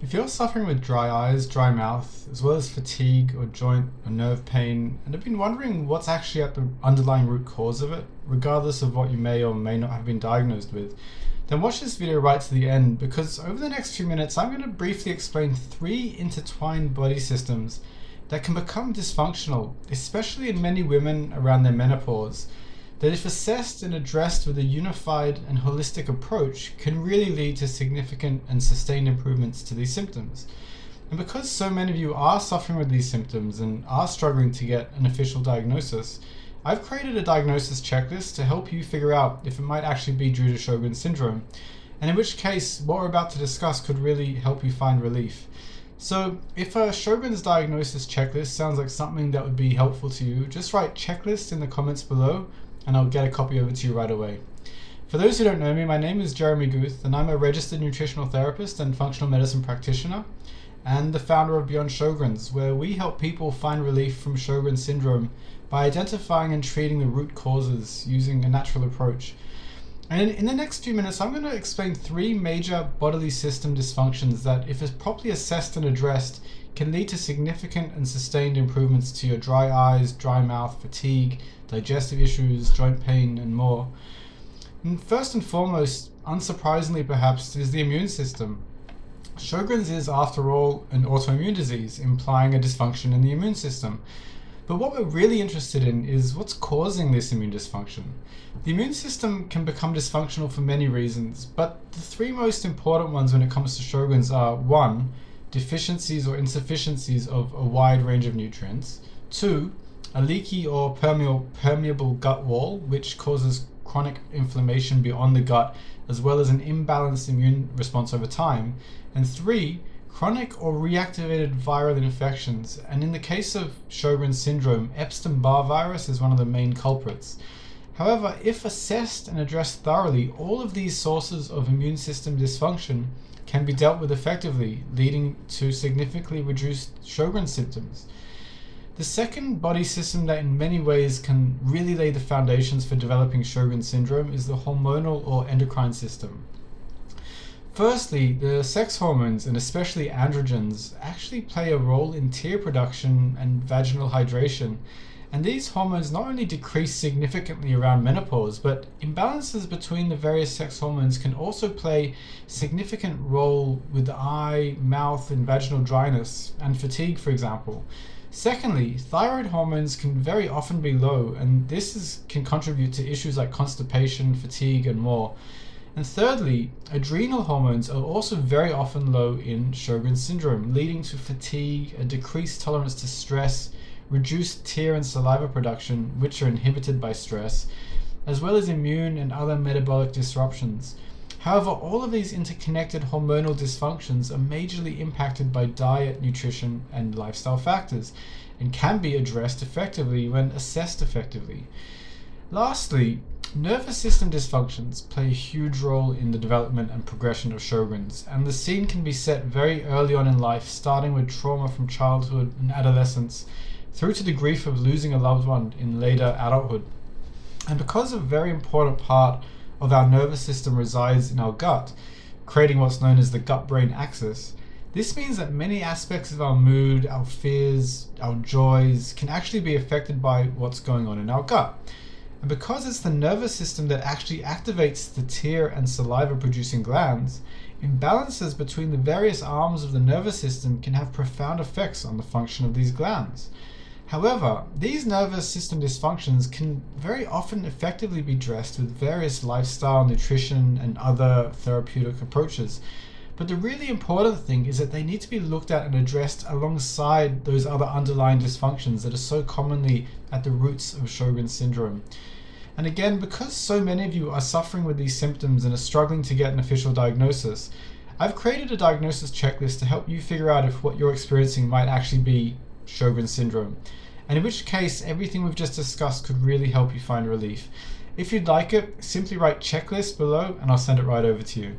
If you're suffering with dry eyes, dry mouth, as well as fatigue or joint or nerve pain, and have been wondering what's actually at the underlying root cause of it, regardless of what you may or may not have been diagnosed with, then watch this video right to the end, because over the next few minutes I'm going to briefly explain 3 intertwined body systems that can become dysfunctional, especially in many women around their menopause, that if assessed and addressed with a unified and holistic approach can really lead to significant and sustained improvements to these symptoms. And because so many of you are suffering with these symptoms and are struggling to get an official diagnosis, I've created a diagnosis checklist to help you figure out if it might actually be due to Sjogren syndrome, and in which case what we're about to discuss could really help you find relief. So if a Sjogren's diagnosis checklist sounds like something that would be helpful to you, just write checklist in the comments below and I'll get a copy over to you right away. For those who don't know me, my name is Jeremy Guth and I'm a registered nutritional therapist and functional medicine practitioner and the founder of Beyond Sjogren's, where we help people find relief from Sjogren syndrome by identifying and treating the root causes using a natural approach. And in the next few minutes, I'm going to explain 3 major bodily system dysfunctions that, if it's properly assessed and addressed, can lead to significant and sustained improvements to your dry eyes, dry mouth, fatigue, digestive issues, joint pain, and more. And first and foremost, unsurprisingly perhaps, is the immune system. Sjogren's is, after all, an autoimmune disease, implying a dysfunction in the immune system. But what we're really interested in is what's causing this immune dysfunction. The immune system can become dysfunctional for many reasons, but the 3 most important ones when it comes to Sjogren's are 1. Deficiencies or insufficiencies of a wide range of nutrients. 2. A leaky or permeable gut wall, which causes chronic inflammation beyond the gut, as well as an imbalanced immune response over time. And 3. Chronic or reactivated viral infections, and in the case of Sjogren syndrome, Epstein-Barr virus is one of the main culprits. However, if assessed and addressed thoroughly, all of these sources of immune system dysfunction can be dealt with effectively, leading to significantly reduced Sjogren symptoms. The second body system that in many ways can really lay the foundations for developing Sjogren syndrome is the hormonal or endocrine system. Firstly, the sex hormones, and especially androgens, actually play a role in tear production and vaginal hydration. And these hormones not only decrease significantly around menopause, but imbalances between the various sex hormones can also play a significant role with the eye, mouth, and vaginal dryness, and fatigue, for example. Secondly, thyroid hormones can very often be low, and can contribute to issues like constipation, fatigue, and more. And thirdly, adrenal hormones are also very often low in Sjogren syndrome, leading to fatigue, a decreased tolerance to stress, reduced tear and saliva production, which are inhibited by stress, as well as immune and other metabolic disruptions. However, all of these interconnected hormonal dysfunctions are majorly impacted by diet, nutrition, and lifestyle factors, and can be addressed effectively when assessed effectively. Lastly, nervous system dysfunctions play a huge role in the development and progression of Sjogren's, and the scene can be set very early on in life, starting with trauma from childhood and adolescence, through to the grief of losing a loved one in later adulthood. And because a very important part of our nervous system resides in our gut, creating what's known as the gut-brain axis, this means that many aspects of our mood, our fears, our joys can actually be affected by what's going on in our gut. And because it's the nervous system that actually activates the tear and saliva producing glands, imbalances between the various arms of the nervous system can have profound effects on the function of these glands. However, these nervous system dysfunctions can very often effectively be addressed with various lifestyle, nutrition, and other therapeutic approaches. But the really important thing is that they need to be looked at and addressed alongside those other underlying dysfunctions that are so commonly at the roots of Sjogren syndrome. And again, because so many of you are suffering with these symptoms and are struggling to get an official diagnosis, I've created a diagnosis checklist to help you figure out if what you're experiencing might actually be Sjogren syndrome, and in which case everything we've just discussed could really help you find relief. If you'd like it, simply write checklist below and I'll send it right over to you.